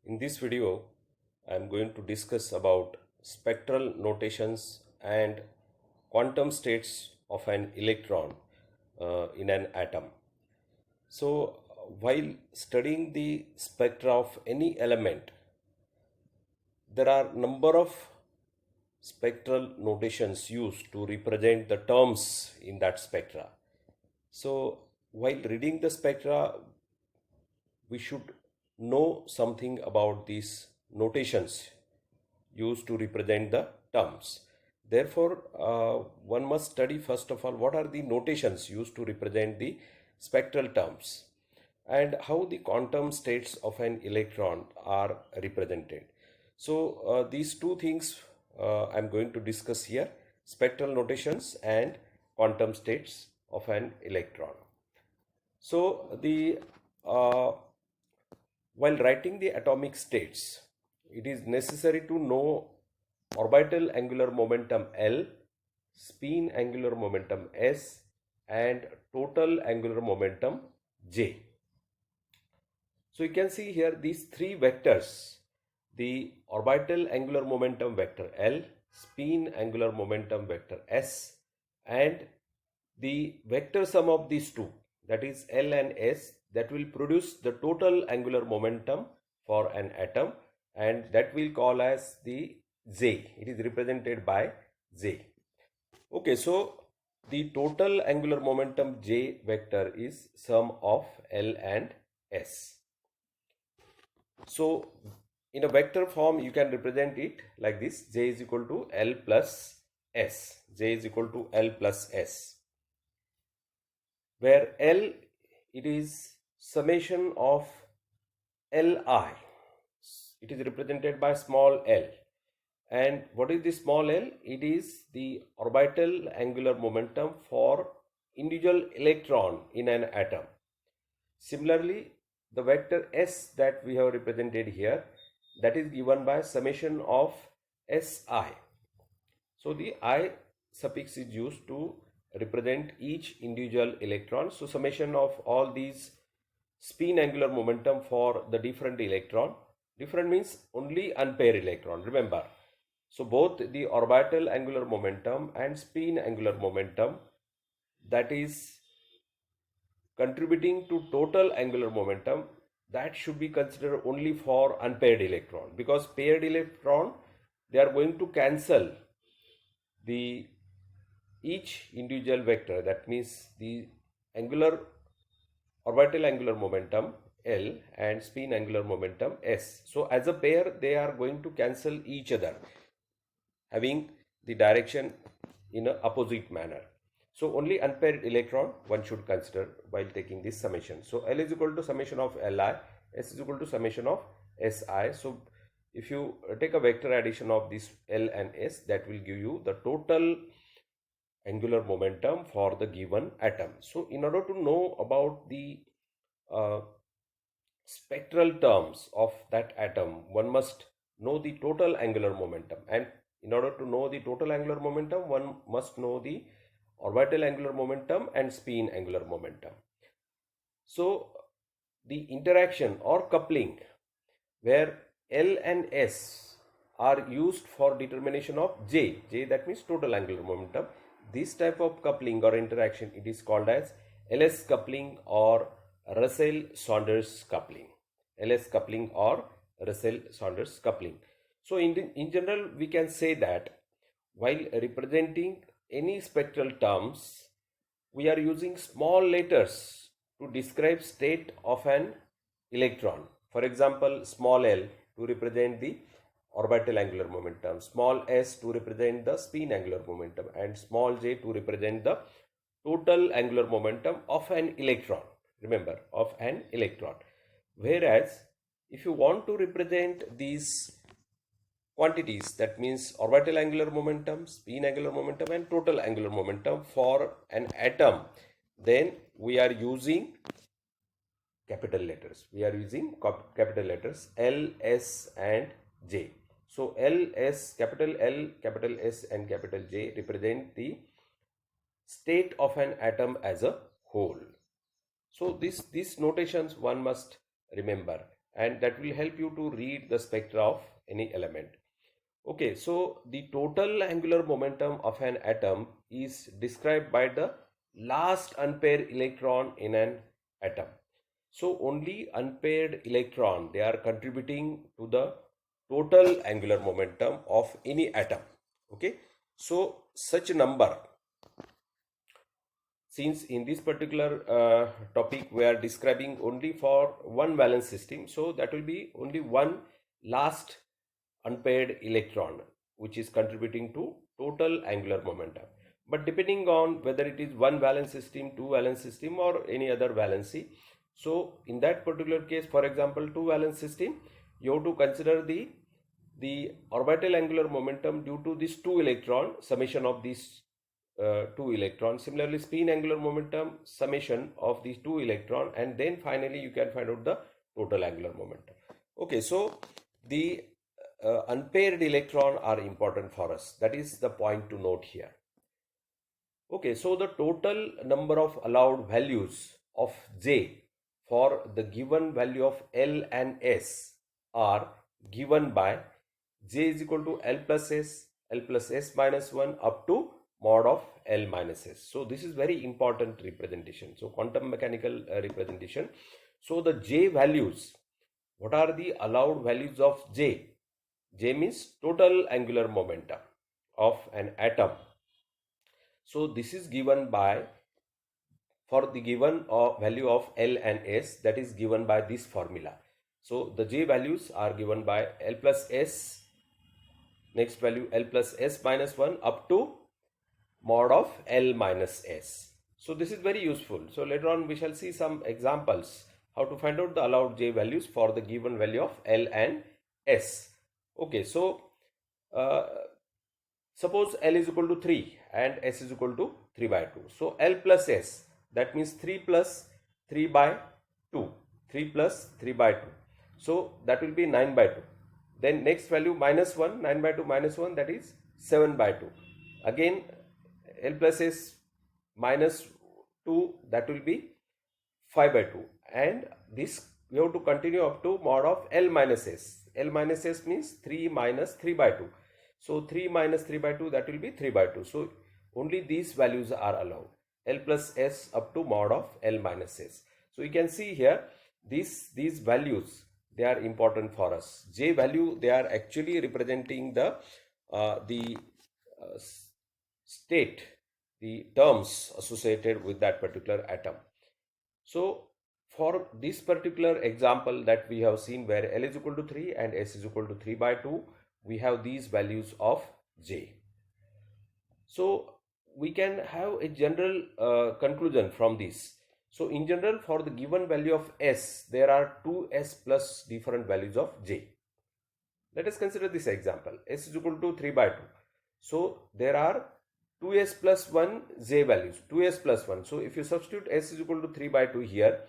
In this video, I am going to discuss about spectral notations and quantum states of an electron in an atom. So, while studying the spectra of any element, there are number of spectral notations used to represent the terms in that spectra. So, while reading the spectra, we should know something about these notations used to represent the terms. Therefore, one must study first of all what are the notations used to represent the spectral terms and how the quantum states of an electron are represented. So, these two things I'm going to discuss here: spectral notations and quantum states of an electron. So, while writing the atomic states, it is necessary to know orbital angular momentum L, spin angular momentum S, and total angular momentum J. So you can see here these three vectors: the orbital angular momentum vector L, spin angular momentum vector S, and the vector sum of these two, that is L and S, that will produce the total angular momentum for an atom, and that will call as the J. It is represented by J. Okay, so the total angular momentum J vector is sum of L and S. So in a vector form, you can represent it like this: J is equal to L plus S. J is equal to L plus S, where L, it is summation of Li. It is represented by small l. And what is the small l? It is the orbital angular momentum for individual electron in an atom. Similarly, the vector S that we have represented here, that is given by summation of Si. So the I suffix is used to represent each individual electron. So summation of all these spin angular momentum for the different electron. Different means only unpaired electron, remember. So both the orbital angular momentum and spin angular momentum, that is contributing to total angular momentum, that should be considered only for unpaired electron, because paired electron, they are going to cancel the each individual vector. That means the orbital angular momentum L and spin angular momentum S. So as a pair, they are going to cancel each other, having the direction in an opposite manner. So only unpaired electron one should consider while taking this summation. So L is equal to summation of Li, S is equal to summation of Si. So if you take a vector addition of this L and S, that will give you the total angular momentum for the given atom. So in order to know about the uh, spectral terms of that atom, one must know the total angular momentum, and in order to know the total angular momentum, one must know the orbital angular momentum and spin angular momentum. So the interaction or coupling where L and S are used for determination of J, that means total angular momentum. This type of coupling or interaction, it is called as LS coupling or Russell-Saunders coupling. LS coupling or Russell-Saunders coupling. So in general, we can say that while representing any spectral terms, we are using small letters to describe state of an electron. For example, small l to represent the orbital angular momentum, small s to represent the spin angular momentum, and small j to represent the total angular momentum of an electron. Remember, of an electron. Whereas, if you want to represent these quantities, that means orbital angular momentum, spin angular momentum, and total angular momentum for an atom, then we are using capital letters. We are using capital letters L, S, and J. So L, S, capital L, capital S, and capital J represent the state of an atom as a whole. So these notations one must remember, and that will help you to read the spectra of any element. Okay, so the total angular momentum of an atom is described by the last unpaired electron in an atom. So only unpaired electron, they are contributing to the total angular momentum of any atom. Okay, so such a number, since in this particular topic we are describing only for one valence system, so that will be only one last unpaired electron which is contributing to total angular momentum. But depending on whether it is one valence system, two valence system, or any other valency, so in that particular case, for example, two valence system, you have to consider the orbital angular momentum due to this two electron, summation of these two electrons. Similarly, spin angular momentum, summation of these two electron, and then finally you can find out the total angular momentum. Okay, so the unpaired electron are important for us. That is the point to note here. Okay, so the total number of allowed values of J for the given value of L and S are given by J is equal to L plus S minus 1 up to mod of L minus S. So this is very important representation. So quantum mechanical representation. So the J values, what are the allowed values of J? J means total angular momentum of an atom. So this is given by, for the given value of L and S, that is given by this formula. So the J values are given by L plus S, next value L plus S minus 1 up to mod of L minus S. So this is very useful. So later on we shall see some examples how to find out the allowed J values for the given value of L and S. Okay, so suppose L is equal to 3 and S is equal to 3 by 2. So L plus S, that means 3 plus 3 by 2. 3 plus 3 by 2. So that will be 9 by 2. Then next value minus 1, 9 by 2 minus 1, that is 7 by 2. Again L plus S minus 2, that will be 5 by 2. And this we have to continue up to mod of L minus S. L minus S means 3 minus 3 by 2. So 3 minus 3 by 2, that will be 3 by 2. So only these values are allowed. L plus S up to mod of L minus S. So you can see here these values, they are important for us. J value, they are actually representing the state, the terms associated with that particular atom. So for this particular example that we have seen, where L is equal to 3 and S is equal to 3 by 2, we have these values of J. So we can have a general conclusion from this. So in general, for the given value of S, there are 2S plus different values of J. Let us consider this example. S is equal to 3 by 2. So there are 2S plus 1 J values, 2S plus 1. So if you substitute S is equal to 3 by 2 here,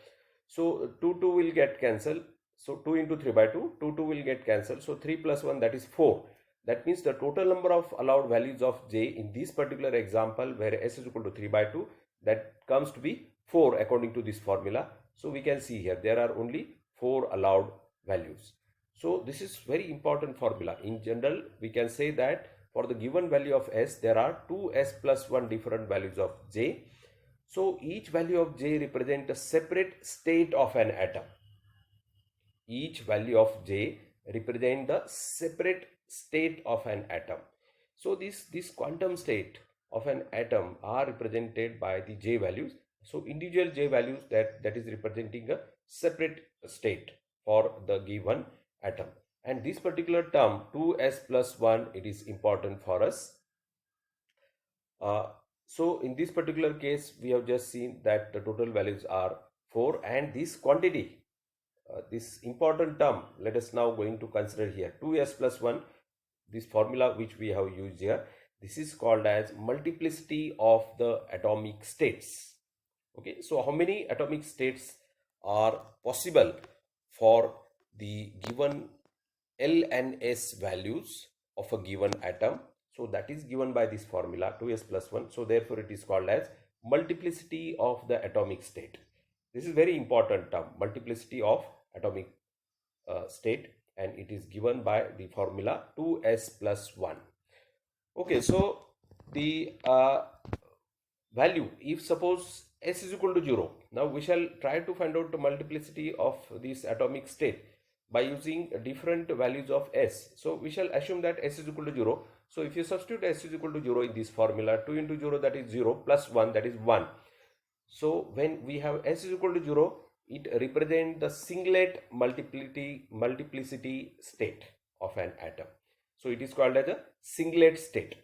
so 2 will get cancelled. So 2 into 3 by 2, 2 will get cancelled. So 3 plus 1, that is 4. That means the total number of allowed values of J in this particular example, where S is equal to 3 by 2, that comes to be 4 according to this formula. So we can see here there are only 4 allowed values. So this is very important formula. In general, we can say that for the given value of S, there are 2S plus 1 different values of J. So each value of J represents a separate state of an atom. Each value of J represents the separate state of an atom. So this quantum state of an atom are represented by the J values. So individual J values, that is representing a separate state for the given atom. And this particular term 2S plus 1, it is important for us. So in this particular case, we have just seen that the total values are 4, and this quantity, this important term, let us now going to consider here 2S plus 1, this formula which we have used here, this is called as multiplicity of the atomic states. Okay, so how many atomic states are possible for the given L and S values of a given atom? So that is given by this formula 2S plus 1. So therefore it is called as multiplicity of the atomic state. This is very important term, multiplicity of atomic state, and it is given by the formula 2s plus 1. Okay, so the value, if suppose s is equal to 0, now we shall try to find out the multiplicity of this atomic state by using different values of s. So we shall assume that s is equal to 0. So if you substitute s is equal to 0 in this formula, 2 into 0, that is 0, plus 1, that is 1. So when we have s is equal to 0, it represents the singlet multiplicity state of an atom. So it is called as a singlet state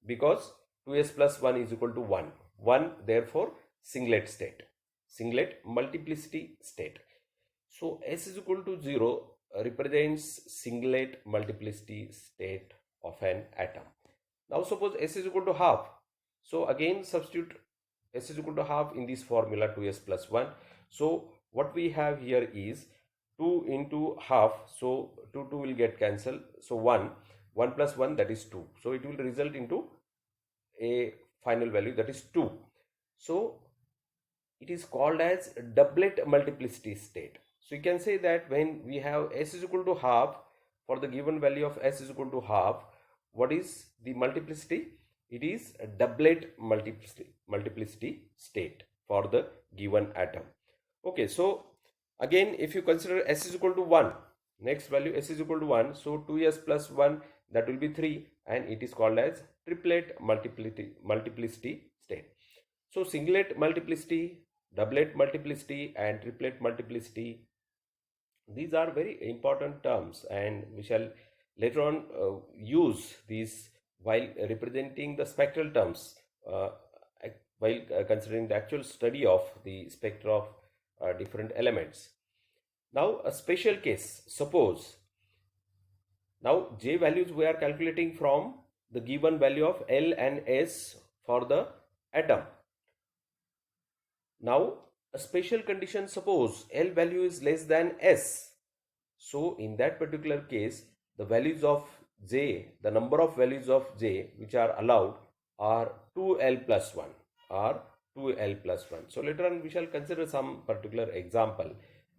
because 2s plus 1 is equal to 1. 1, therefore singlet state, singlet multiplicity state. So s is equal to 0 represents singlet multiplicity state of an atom. Now suppose s is equal to half. So again substitute s is equal to half in this formula 2s plus 1. So what we have here is 2 into half. So 2 will get cancelled. So 1 plus 1, that is 2. So it will result into a final value, that is 2. So it is called as doublet multiplicity state. So you can say that when we have s is equal to half, for the given value of s is equal to half, what is the multiplicity? It is a doublet multiplicity state for the given atom. Okay, so again if you consider s is equal to 1, next value s is equal to 1, so 2s plus 1, that will be 3, and it is called as triplet multiplicity state. So singlet multiplicity, doublet multiplicity and triplet multiplicity, these are very important terms, and we shall later on use these while representing the spectral terms while considering the actual study of the spectra of different elements. Now a special case, suppose now J values we are calculating from the given value of L and S for the atom. Now a special condition, suppose L value is less than S. So in that particular case, the values of J, the number of values of J which are allowed are 2L plus 1 or 2L plus 1. So later on we shall consider some particular example,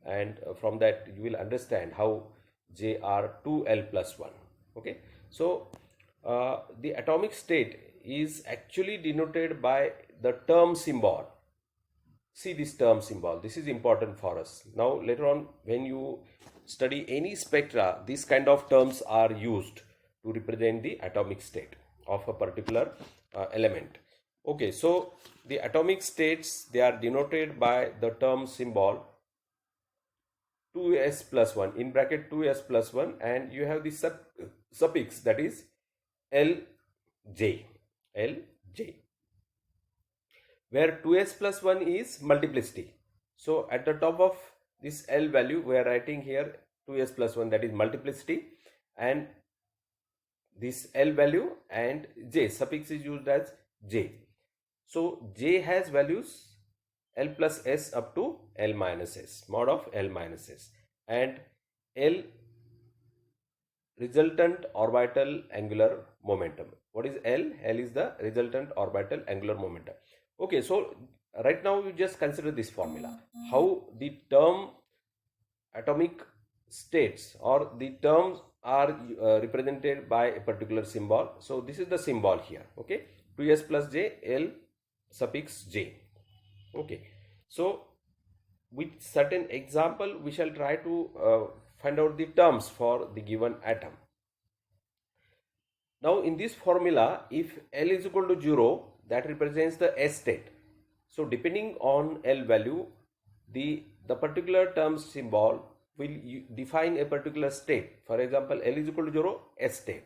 and from that you will understand how J are 2L plus 1. Okay. So the atomic state is actually denoted by the term symbol. See this term symbol, this is important for us. Now later on when you study any spectra, these kind of terms are used to represent the atomic state of a particular element. Okay, so the atomic states, they are denoted by the term symbol 2s plus 1, in bracket 2s plus 1, and you have the suffix, that is Lj, where 2s plus 1 is multiplicity. So at the top of this L value we are writing here 2s plus 1, that is multiplicity, and this L value and J suffix is used as J. So J has values L plus S up to L minus S, mod of L minus S, and L resultant orbital angular momentum. What is L? L is the resultant orbital angular momentum. Okay, so right now you just consider this formula, how the term atomic states or the terms are represented by a particular symbol. So this is the symbol here. Okay, 2s plus j, L suffix j. Okay, so with certain example we shall try to find out the terms for the given atom. Now in this formula, if L is equal to 0, that represents the S state. So depending on L value, the particular term symbol will define a particular state. For example, L is equal to 0, S state.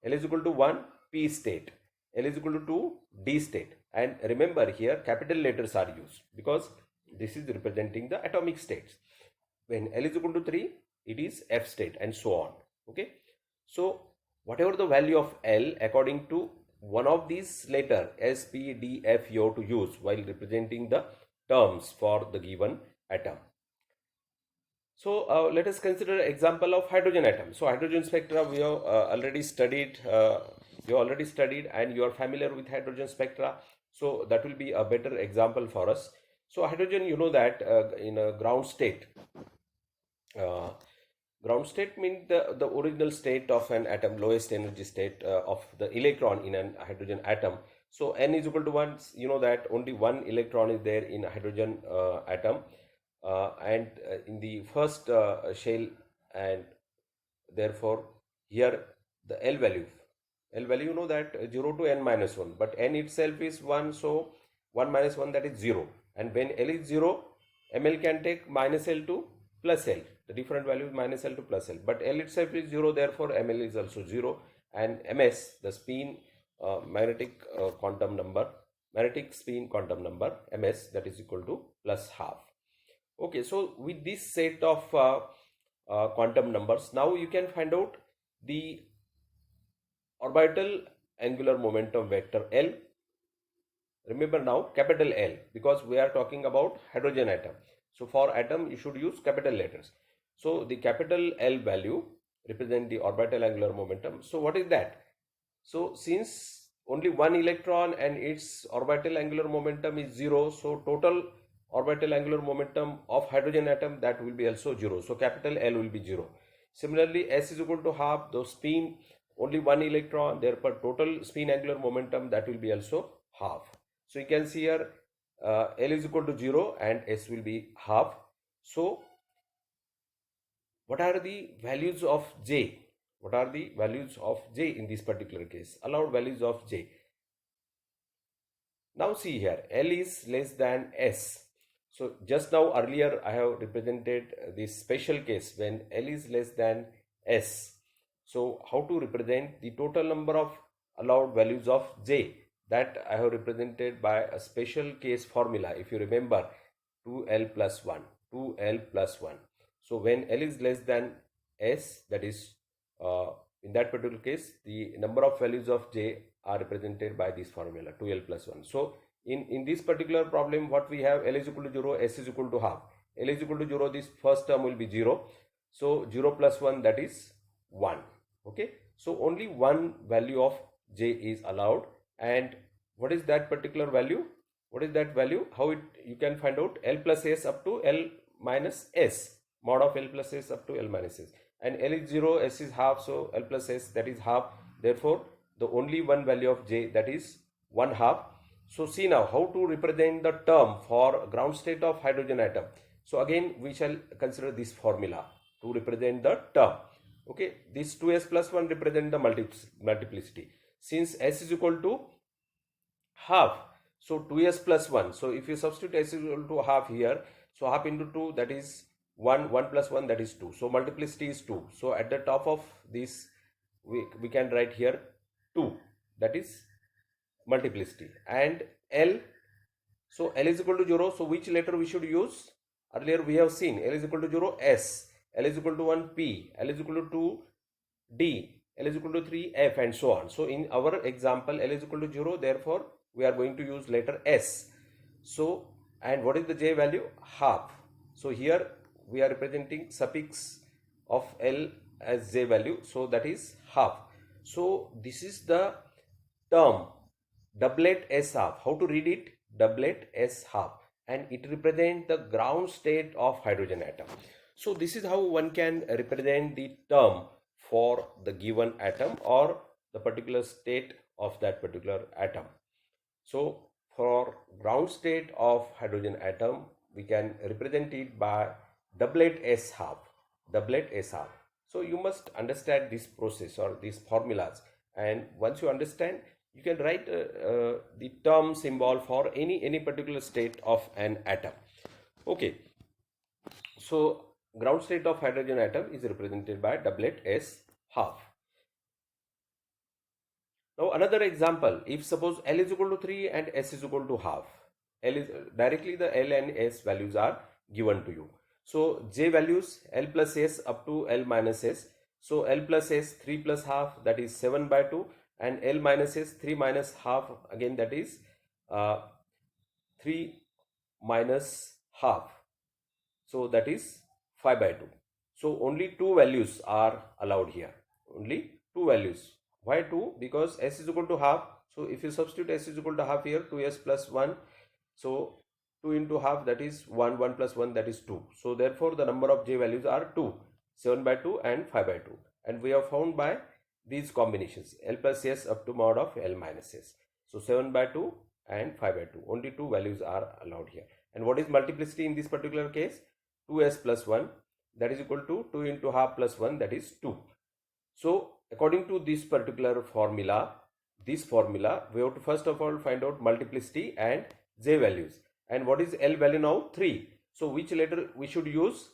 L is equal to 1, P state. L is equal to 2, D state. And remember here capital letters are used because this is representing the atomic states. When L is equal to 3, it is F state, and so on. Okay. So whatever the value of L, according to one of these letter S, P, D, F, you have to use while representing the terms for the given atom. So let us consider example of hydrogen atom. So hydrogen spectra we have already studied. You already studied and you are familiar with hydrogen spectra. So that will be a better example for us. So hydrogen, you know that in a ground state, Ground state means the original state of an atom, lowest energy state of the electron in an hydrogen atom. So n is equal to 1, you know that only one electron is there in a hydrogen atom, and in the first shell, and therefore here the L value you know that 0 to n minus 1, but n itself is 1, so 1 minus 1, that is 0, and when L is 0, ml can take minus L to plus L. The different value is minus L to plus L, but L itself is 0, therefore ml is also 0, and ms, the spin magnetic spin quantum number, ms, that is equal to plus half. Okay, so with this set of quantum numbers, now you can find out the orbital angular momentum vector L. Remember now capital L, because we are talking about hydrogen atom. So for atom you should use capital letters. So the capital L value represent the orbital angular momentum. So what is that? So since only one electron and its orbital angular momentum is 0, so total orbital angular momentum of hydrogen atom, that will be also 0. So capital L will be 0. Similarly, S is equal to half, the spin only one electron, therefore total spin angular momentum, that will be also half. So you can see here L is equal to 0 and S will be half. So what are the values of J? What are the values of J in this particular case? Allowed values of J. Now see here, L is less than S. So just now earlier I have represented this special case when L is less than S. So how to represent the total number of allowed values of J? That I have represented by a special case formula. If you remember, 2L plus 1, 2L plus 1. So when L is less than S, that is in that particular case, the number of values of J are represented by this formula, 2L plus 1. So in this particular problem, what we have, L is equal to 0, S is equal to half. L is equal to 0, this first term will be 0. So 0 plus 1, that is 1. Okay. So only one value of J is allowed. And what is that particular value? What is that value? How you can find out? L plus S up to L minus S. Mod of L plus S up to L minus S. And L is 0, S is half, so L plus S, that is half. Therefore, the only one value of J, that is 1 half. So see now how to represent the term for ground state of hydrogen atom. So again we shall consider this formula to represent the term. Okay, this 2S plus 1 represent the multiplicity. Since S is equal to half, so 2S plus 1. So if you substitute S is equal to half here, so half into 2, that is 1, 1 plus 1, that is 2. So multiplicity is 2. So at the top of this we can write here 2, that is multiplicity. And L, so L is equal to 0, so which letter we should use? Earlier we have seen L is equal to 0, S, L is equal to 1, P, L is equal to 2, D, L is equal to 3, F, and so on. So in our example, L is equal to 0, therefore we are going to use letter S. So, and what is the J value? Half. So here we are representing suffix of L as J value, so that is half. So this is the term doublet S half. How to read it? Doublet S half, and it represents the ground state of hydrogen atom. So this is how one can represent the term for the given atom or the particular state of that particular atom. So for ground state of hydrogen atom, we can represent it by doublet S half, doublet S half. So you must understand this process or these formulas, and once you understand, you can write the term symbol for any particular state of an atom. Okay, so ground state of hydrogen atom is represented by doublet S half. Now another example, if suppose L is equal to 3 and S is equal to half, L is directly the L and S values are given to you. So J values L plus S up to L minus S. So L plus S 3 plus half, that is 7 by 2, and L minus S 3 minus half, again that is 3 minus half, so that is 5 by 2. So only two values are allowed here, only two values. Why 2? Because S is equal to half. So if you substitute S is equal to half here, 2S plus 1, so 2 into half, that is 1, 1 plus 1, that is 2. So therefore the number of J values are 2. 7 by 2 and 5 by 2, and we have found by these combinations L plus S up to mod of L minus S. So 7 by 2 and 5 by 2, only two values are allowed here. And what is multiplicity in this particular case? 2S plus 1, that is equal to 2 into half plus 1, that is 2. So according to this particular formula, we have to first of all find out multiplicity and J values. And what is L value now? 3. So which letter we should use?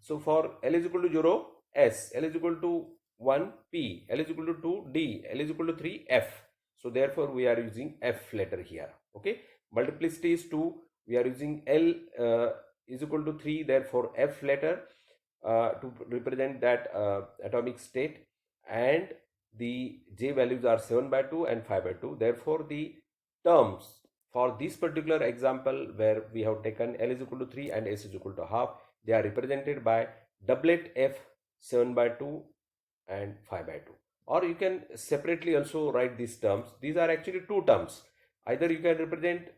So for L is equal to 0, S, L is equal to 1, P, L is equal to 2, D, L is equal to 3, F. So therefore we are using F letter here. Okay, multiplicity is 2, we are using L is equal to 3, therefore F letter to represent that atomic state, and the J values are 7 by 2 and 5 by 2. Therefore the terms for this particular example where we have taken L is equal to 3 and S is equal to half, they are represented by doublet F 7 by 2 and 5 by 2. Or you can separately also write these terms. These are actually two terms. Either you can represent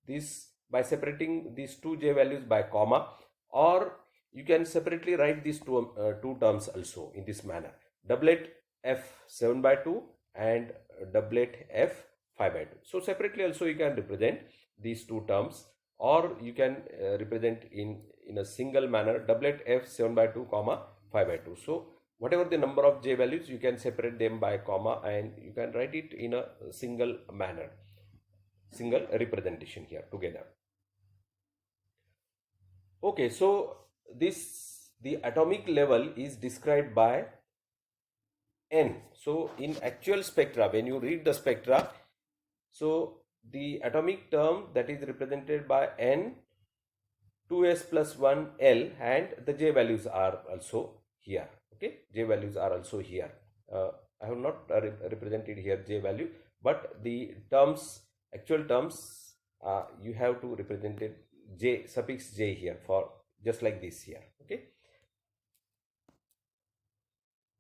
this by separating these two J values by comma, or you can separately write these two terms also in this manner. Doublet F 7 by 2 and doublet F 5 by 2. So separately also you can represent these two terms, or you can represent in a single manner, doublet F 7 by 2 comma 5 by 2. So whatever the number of J values, you can separate them by comma and you can write it in a single manner, single representation here together. Okay, so the atomic level is described by N. So in actual spectra, when you read the spectra, so the atomic term that is represented by N, 2S plus 1 L, and the J values are also here. Okay, J values are also here. I have not represented here J value, but the terms, actual terms, you have to represent it J, suffix J here, for just like this here. Okay.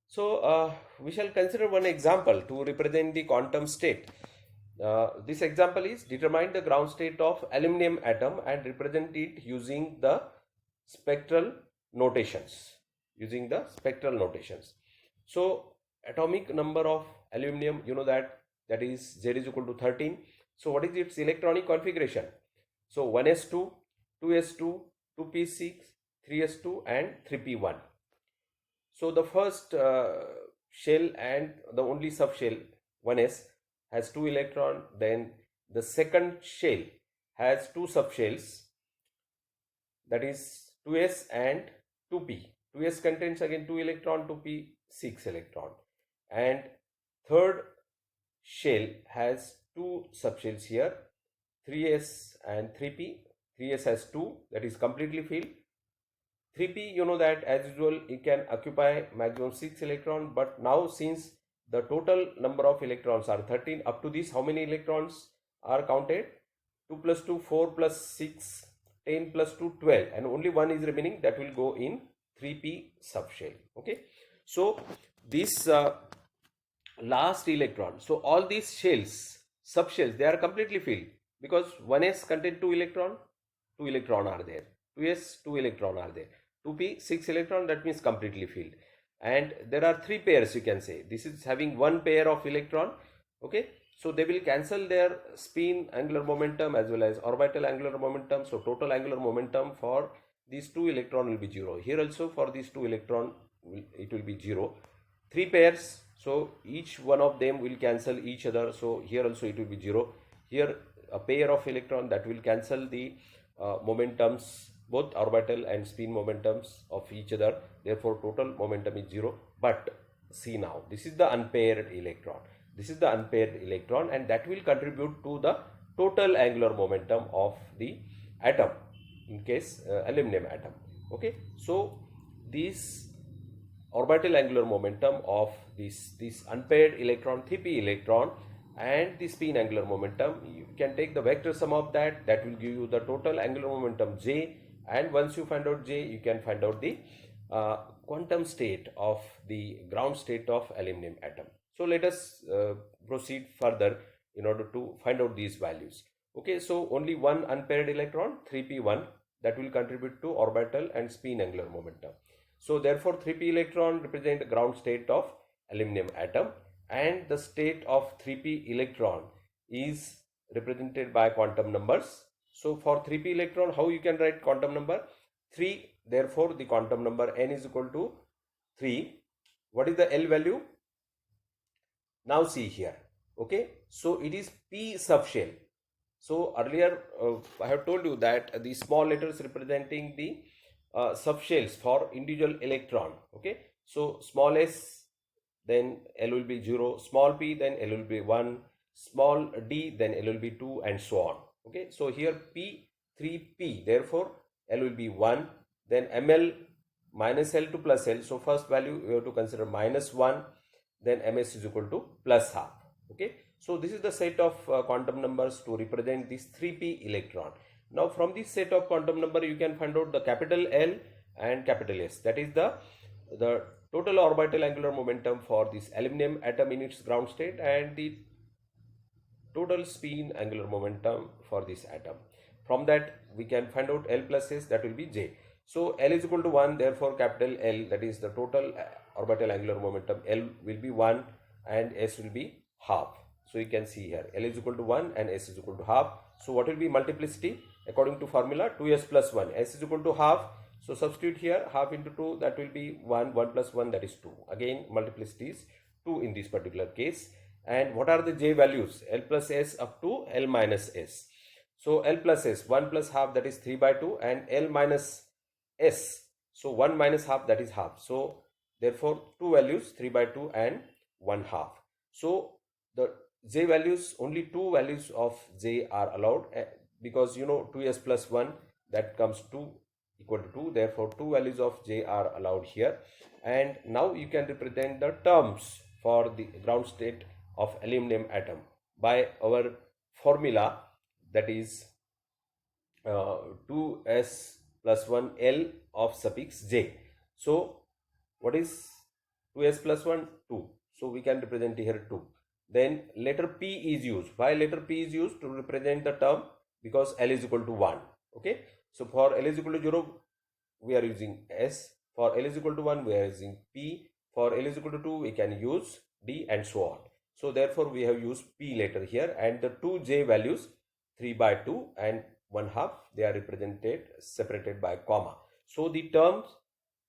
So we shall consider one example to represent the quantum state. This example is determine the ground state of aluminum atom and represent it using the spectral notations. So atomic number of aluminum, you know that is Z is equal to 13. So what is its electronic configuration? So 1s2, 2s2, 2p6, 3s2 and 3p1. So the first shell and the only subshell 1s has 2 electrons. Then the second shell has 2 subshells, that is 2s and 2p. 2s contains again 2 electron, 2p 6 electron, and third shell has 2 subshells here, 3s and 3p. 3s has 2, that is completely filled. 3p, you know that as usual it can occupy maximum 6 electron, but now since the total number of electrons are 13, up to this how many electrons are counted? 2 plus 2, 4 plus 6, 10 plus 2, 12, and only one is remaining, that will go in 3p subshell. Okay, so this last electron, so all these shells, subshells, they are completely filled because 1s contain 2 electron, 2 electron are there, 2s 2 electron are there, 2p 6 electron, that means completely filled. And there are 3 pairs, you can say this is having 1 pair of electron. Okay, so they will cancel their spin angular momentum as well as orbital angular momentum. So total angular momentum for these 2 electron will be 0. Here also for these 2 electron it will be 0. 3 pairs, so each one of them will cancel each other. So here also it will be 0. Here a pair of electron, that will cancel the momentums, both orbital and spin momentums of each other. Therefore total momentum is 0. But see now, this is the unpaired electron. And that will contribute to the total angular momentum of the atom, in case aluminum atom. Okay, so this orbital angular momentum of this unpaired electron, 3p electron, and the spin angular momentum, you can take the vector sum of that will give you the total angular momentum J. And once you find out J, you can find out the quantum state of the ground state of aluminum atom. So let us proceed further in order to find out these values. Okay, so only one unpaired electron, 3p1, that will contribute to orbital and spin angular momentum. So therefore 3p electron represent ground state of aluminum atom, and the state of 3p electron is represented by quantum numbers. So for 3p electron, how you can write quantum number? 3. Therefore the quantum number n is equal to 3. What is the L value? Now see here. Okay, so it is p subshell. So earlier I have told you that the small letters representing the subshells for individual electron. Okay, so small s, then L will be 0, small p, then L will be 1, small d, then L will be 2, and so on. Okay, so here p 3p, therefore L will be 1, then ml minus L to plus L. So first value you have to consider minus 1, then ms is equal to plus half. Okay, so this is the set of quantum numbers to represent this 3p electron. Now from this set of quantum number you can find out the capital L and capital S, that is the total orbital angular momentum for this aluminum atom in its ground state and the total spin angular momentum for this atom. From that we can find out L plus S, that will be J. So L is equal to 1, therefore capital L, that is the total orbital angular momentum, L will be 1 and S will be half. So you can see here L is equal to 1 and S is equal to half. So what will be multiplicity? According to formula 2S plus 1, S is equal to half. So substitute here half into 2, that will be 1, 1 plus 1, that is 2. Again multiplicity is 2 in this particular case. And what are the J values? L plus S up to L minus S. So L plus S, 1 plus half, that is 3 by 2, and L minus S, so 1 minus half, that is half. So therefore two values, 3 by 2 and 1 half. So the J values, only two values of J are allowed, because you know 2S plus 1, that comes 2 equal to 2, therefore two values of J are allowed here. And now you can represent the terms for the ground state of aluminum atom by our formula, that is 2S plus 1 L of suffix J. So what is 2S plus 1? 2. So we can represent here 2. Then letter P is used. Why letter P is used? To represent the term, because L is equal to 1. Okay, so for L is equal to 0 we are using S, for L is equal to 1 we are using P, for L is equal to 2 we can use D, and so on. So therefore we have used P letter here, and the two J values 3 by 2 and 1 half, they are represented separated by comma. So the terms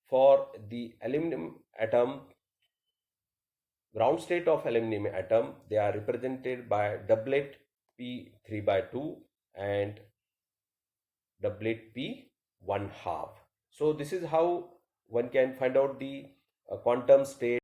for the aluminum atom, ground state of aluminum atom, they are represented by doublet P 3 by 2 and doublet P 1 half. So this is how one can find out the quantum state